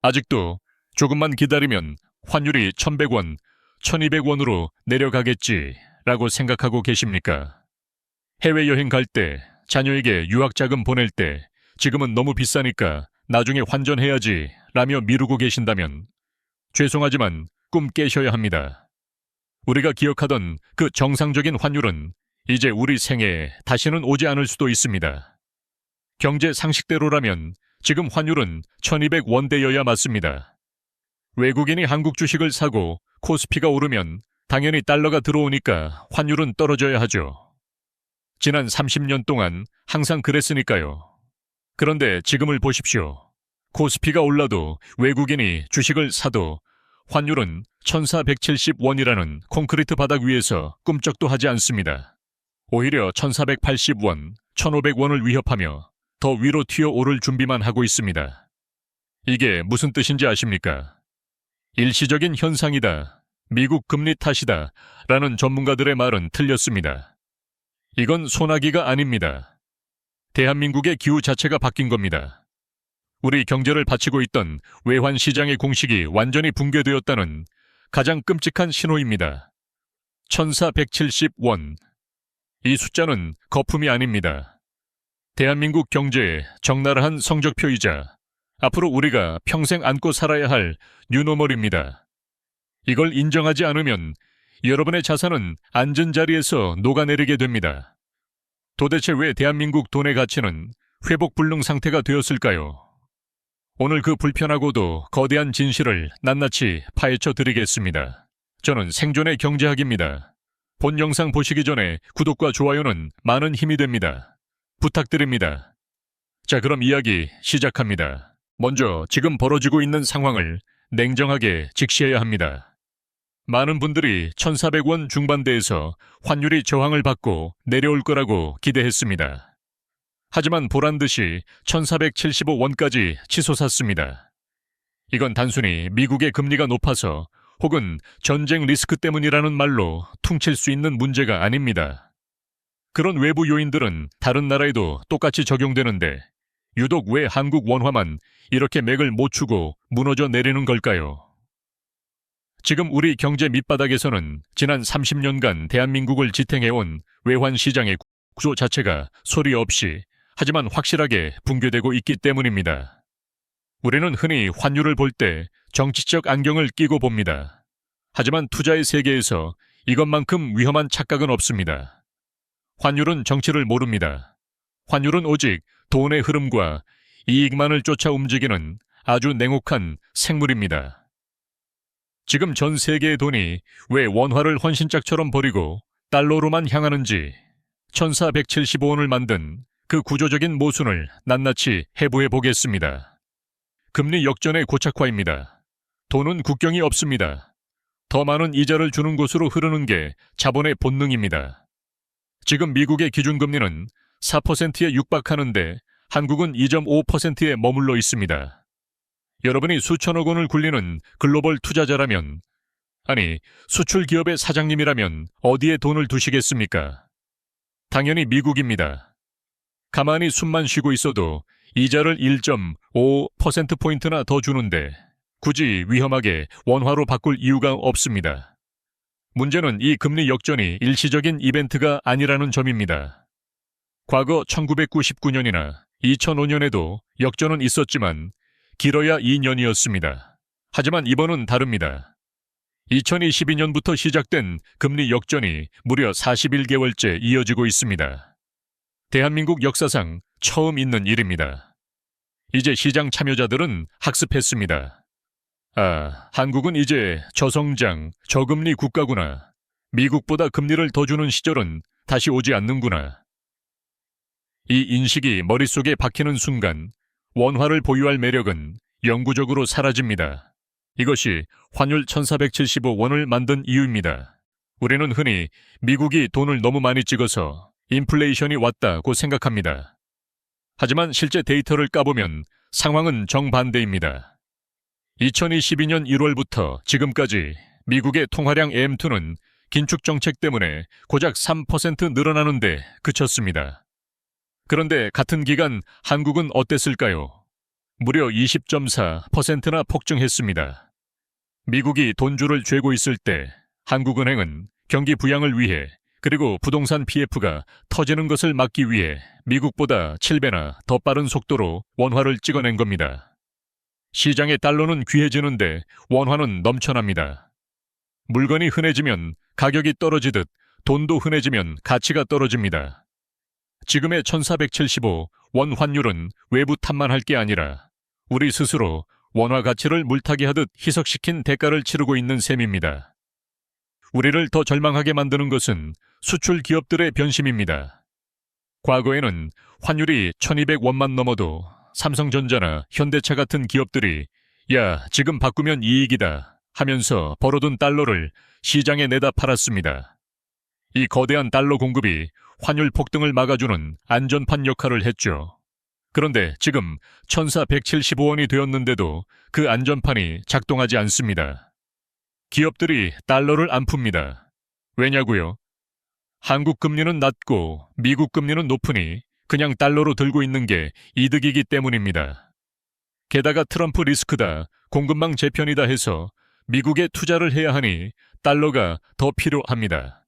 아직도 조금만 기다리면 환율이 1,100원, 1,200원으로 내려가겠지라고 생각하고 계십니까? 해외여행 갈 때, 자녀에게 유학자금 보낼 때 지금은 너무 비싸니까 나중에 환전해야지 라며 미루고 계신다면 죄송하지만 꿈 깨셔야 합니다. 우리가 기억하던 그 정상적인 환율은 이제 우리 생애에 다시는 오지 않을 수도 있습니다. 경제 상식대로라면 지금 환율은 1,200원대여야 맞습니다. 외국인이 한국 주식을 사고 코스피가 오르면 당연히 달러가 들어오니까 환율은 떨어져야 하죠. 지난 30년 동안 항상 그랬으니까요. 그런데 지금을 보십시오. 코스피가 올라도 외국인이 주식을 사도 환율은 1,470원이라는 콘크리트 바닥 위에서 꿈쩍도 하지 않습니다. 오히려 1,480원, 1,500원을 위협하며 더 위로 튀어오를 준비만 하고 있습니다. 이게 무슨 뜻인지 아십니까? 일시적인 현상이다, 미국 금리 탓이다 라는 전문가들의 말은 틀렸습니다. 이건 소나기가 아닙니다. 대한민국의 기후 자체가 바뀐 겁니다. 우리 경제를 바치고 있던 외환시장의 공식이 완전히 붕괴되었다는 가장 끔찍한 신호입니다. 1,470원. 이 숫자는 거품이 아닙니다. 대한민국 경제의 적나라한 성적표이자 앞으로 우리가 평생 안고 살아야 할 뉴노멀입니다. 이걸 인정하지 않으면 여러분의 자산은 앉은 자리에서 녹아내리게 됩니다. 도대체 왜 대한민국 돈의 가치는 회복불능 상태가 되었을까요? 오늘 그 불편하고도 거대한 진실을 낱낱이 파헤쳐 드리겠습니다. 저는 생존의 경제학입니다. 본 영상 보시기 전에 구독과 좋아요는 많은 힘이 됩니다. 부탁드립니다. 자, 그럼 이야기 시작합니다. 먼저 지금 벌어지고 있는 상황을 냉정하게 직시해야 합니다. 많은 분들이 1,400원 중반대에서 환율이 저항을 받고 내려올 거라고 기대했습니다. 하지만 보란듯이 1,475원까지 치솟았습니다. 이건 단순히 미국의 금리가 높아서 혹은 전쟁 리스크 때문이라는 말로 퉁칠 수 있는 문제가 아닙니다. 그런 외부 요인들은 다른 나라에도 똑같이 적용되는데 유독 왜 한국 원화만 이렇게 맥을 못 추고 무너져 내리는 걸까요? 지금 우리 경제 밑바닥에서는 지난 30년간 대한민국을 지탱해온 외환시장의 구조 자체가 소리 없이 하지만 확실하게 붕괴되고 있기 때문입니다. 우리는 흔히 환율을 볼 때 정치적 안경을 끼고 봅니다. 하지만 투자의 세계에서 이것만큼 위험한 착각은 없습니다. 환율은 정치를 모릅니다. 환율은 오직 돈의 흐름과 이익만을 쫓아 움직이는 아주 냉혹한 생물입니다. 지금 전 세계의 돈이 왜 원화를 헌신짝처럼 버리고 달러로만 향하는지 1,475원을 만든 그 구조적인 모순을 낱낱이 해부해 보겠습니다. 금리 역전의 고착화입니다. 돈은 국경이 없습니다. 더 많은 이자를 주는 곳으로 흐르는 게 자본의 본능입니다. 지금 미국의 기준금리는 4%에 육박하는데 한국은 2.5%에 머물러 있습니다. 여러분이 수천억 원을 굴리는 글로벌 투자자라면, 아니 수출 기업의 사장님이라면 어디에 돈을 두시겠습니까? 당연히 미국입니다. 가만히 숨만 쉬고 있어도 이자를 1.5%포인트나 더 주는데 굳이 위험하게 원화로 바꿀 이유가 없습니다. 문제는 이 금리 역전이 일시적인 이벤트가 아니라는 점입니다. 과거 1999년이나 2005년에도 역전은 있었지만 길어야 2년이었습니다. 하지만 이번은 다릅니다. 2022년부터 시작된 금리 역전이 무려 41개월째 이어지고 있습니다. 대한민국 역사상 처음 있는 일입니다. 이제 시장 참여자들은 학습했습니다. 한국은 이제 저성장, 저금리 국가구나. 미국보다 금리를 더 주는 시절은 다시 오지 않는구나. 이 인식이 머릿속에 박히는 순간 원화를 보유할 매력은 영구적으로 사라집니다. 이것이 환율 1,475원을 만든 이유입니다. 우리는 흔히 미국이 돈을 너무 많이 찍어서 인플레이션이 왔다고 생각합니다. 하지만 실제 데이터를 까보면 상황은 정반대입니다. 2022년 1월부터 지금까지 미국의 통화량 M2는 긴축 정책 때문에 고작 3% 늘어나는데 그쳤습니다. 그런데 같은 기간 한국은 어땠을까요? 무려 20.4%나 폭증했습니다. 미국이 돈줄을 쥐고 있을 때 한국은행은 경기 부양을 위해 그리고 부동산 PF가 터지는 것을 막기 위해 미국보다 7배나 더 빠른 속도로 원화를 찍어낸 겁니다. 시장의 달러는 귀해지는데 원화는 넘쳐납니다. 물건이 흔해지면 가격이 떨어지듯 돈도 흔해지면 가치가 떨어집니다. 지금의 1475 원 환율은 외부 탓만 할 게 아니라 우리 스스로 원화 가치를 물타기 하듯 희석시킨 대가를 치르고 있는 셈입니다. 우리를 더 절망하게 만드는 것은 수출 기업들의 변심입니다. 과거에는 환율이 1200원만 넘어도 삼성전자나 현대차 같은 기업들이 야, 지금 바꾸면 이익이다 하면서 벌어둔 달러를 시장에 내다 팔았습니다. 이 거대한 달러 공급이 환율 폭등을 막아주는 안전판 역할을 했죠. 그런데 지금 1475원이 되었는데도 그 안전판이 작동하지 않습니다. 기업들이 달러를 안 풉니다. 왜냐고요? 한국 금리는 낮고 미국 금리는 높으니 그냥 달러로 들고 있는 게 이득이기 때문입니다. 게다가 트럼프 리스크다, 공급망 재편이다 해서 미국에 투자를 해야 하니 달러가 더 필요합니다.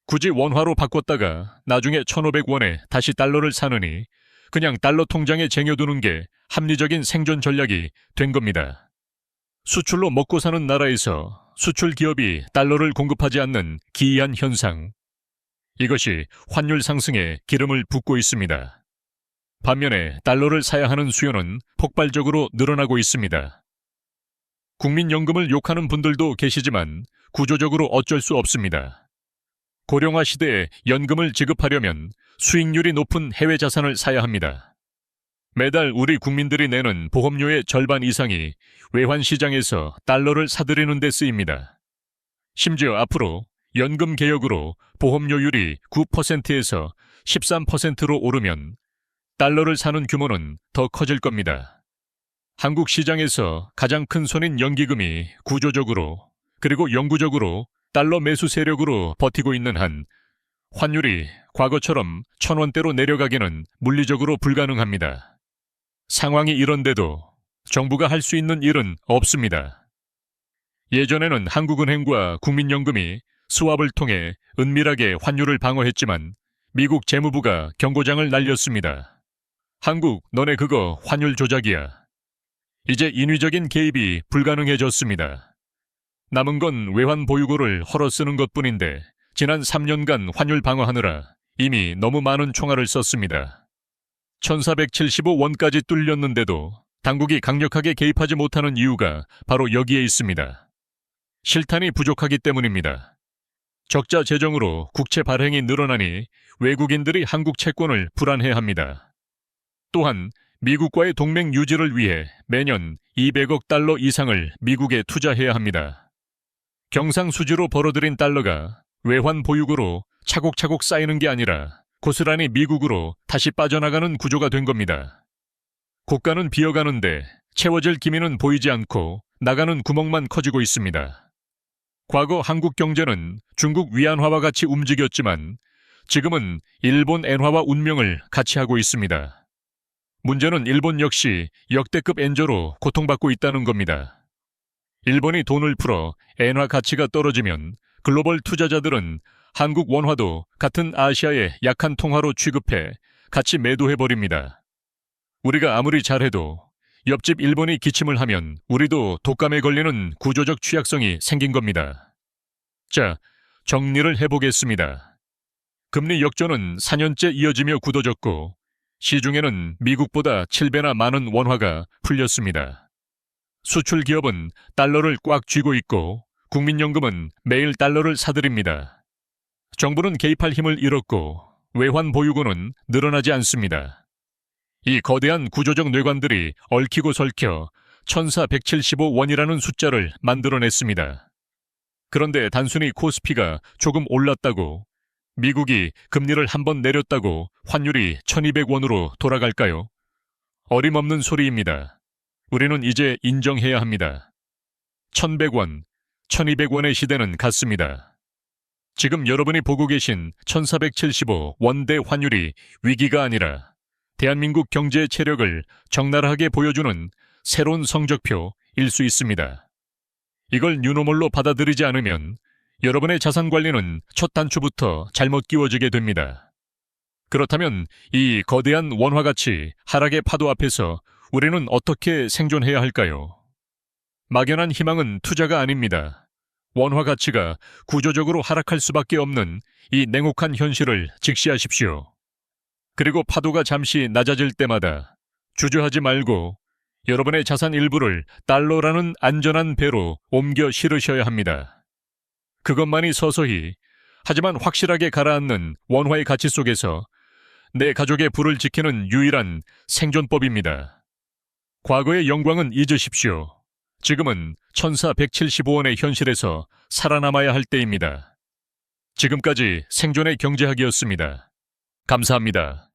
굳이 원화로 바꿨다가 나중에 1,500원에 다시 달러를 사느니 그냥 달러 통장에 쟁여두는 게 합리적인 생존 전략이 된 겁니다. 수출로 먹고 사는 나라에서 수출 기업이 달러를 공급하지 않는 기이한 현상. 이것이 환율 상승에 기름을 붓고 있습니다. 반면에 달러를 사야 하는 수요는 폭발적으로 늘어나고 있습니다. 국민연금을 욕하는 분들도 계시지만 구조적으로 어쩔 수 없습니다. 고령화 시대에 연금을 지급하려면 수익률이 높은 해외 자산을 사야 합니다. 매달 우리 국민들이 내는 보험료의 절반 이상이 외환시장에서 달러를 사들이는 데 쓰입니다. 심지어 앞으로 연금 개혁으로 보험료율이 9%에서 13%로 오르면 달러를 사는 규모는 더 커질 겁니다. 한국 시장에서 가장 큰 손인 연기금이 구조적으로 그리고 영구적으로 달러 매수 세력으로 버티고 있는 한 환율이 과거처럼 1,000원대로 내려가기는 물리적으로 불가능합니다. 상황이 이런데도 정부가 할 수 있는 일은 없습니다. 예전에는 한국은행과 국민연금이 스왑을 통해 은밀하게 환율을 방어했지만 미국 재무부가 경고장을 날렸습니다. 한국, 너네 그거 환율 조작이야. 이제 인위적인 개입이 불가능해졌습니다. 남은 건 외환 보유고를 헐어 쓰는 것뿐인데 지난 3년간 환율 방어하느라 이미 너무 많은 총알을 썼습니다. 1475원까지 뚫렸는데도 당국이 강력하게 개입하지 못하는 이유가 바로 여기에 있습니다. 실탄이 부족하기 때문입니다. 적자 재정으로 국채 발행이 늘어나니 외국인들이 한국 채권을 불안해합니다. 또한 미국과의 동맹 유지를 위해 매년 200억 달러 이상을 미국에 투자해야 합니다. 경상수지로 벌어들인 달러가 외환 보유고로 차곡차곡 쌓이는 게 아니라 고스란히 미국으로 다시 빠져나가는 구조가 된 겁니다. 고가는 비어가는데 채워질 기미는 보이지 않고 나가는 구멍만 커지고 있습니다. 과거 한국 경제는 중국 위안화와 같이 움직였지만 지금은 일본 엔화와 운명을 같이 하고 있습니다. 문제는 일본 역시 역대급 엔저로 고통받고 있다는 겁니다. 일본이 돈을 풀어 엔화 가치가 떨어지면 글로벌 투자자들은 한국 원화도 같은 아시아의 약한 통화로 취급해 같이 매도해버립니다. 우리가 아무리 잘해도 옆집 일본이 기침을 하면 우리도 독감에 걸리는 구조적 취약성이 생긴 겁니다. 자, 정리를 해보겠습니다. 금리 역전은 4년째 이어지며 굳어졌고 시중에는 미국보다 7배나 많은 원화가 풀렸습니다. 수출 기업은 달러를 꽉 쥐고 있고 국민연금은 매일 달러를 사들입니다. 정부는 개입할 힘을 잃었고 외환 보유고는 늘어나지 않습니다. 이 거대한 구조적 뇌관들이 얽히고 설켜 1475원이라는 숫자를 만들어냈습니다. 그런데 단순히 코스피가 조금 올랐다고 미국이 금리를 한번 내렸다고 환율이 1200원으로 돌아갈까요? 어림없는 소리입니다. 우리는 이제 인정해야 합니다. 1100원, 1200원의 시대는 갔습니다. 지금 여러분이 보고 계신 1475원대 환율이 위기가 아니라 대한민국 경제의 체력을 적나라하게 보여주는 새로운 성적표일 수 있습니다. 이걸 뉴노멀로 받아들이지 않으면 여러분의 자산 관리는 첫 단추부터 잘못 끼워지게 됩니다. 그렇다면 이 거대한 원화가치 하락의 파도 앞에서 우리는 어떻게 생존해야 할까요? 막연한 희망은 투자가 아닙니다. 원화 가치가 구조적으로 하락할 수밖에 없는 이 냉혹한 현실을 직시하십시오. 그리고 파도가 잠시 낮아질 때마다 주저하지 말고 여러분의 자산 일부를 달러라는 안전한 배로 옮겨 실으셔야 합니다. 그것만이 서서히 하지만 확실하게 가라앉는 원화의 가치 속에서 내 가족의 부를 지키는 유일한 생존법입니다. 과거의 영광은 잊으십시오. 지금은 1,475원의 현실에서 살아남아야 할 때입니다. 지금까지 생존의 경제학이었습니다. 감사합니다.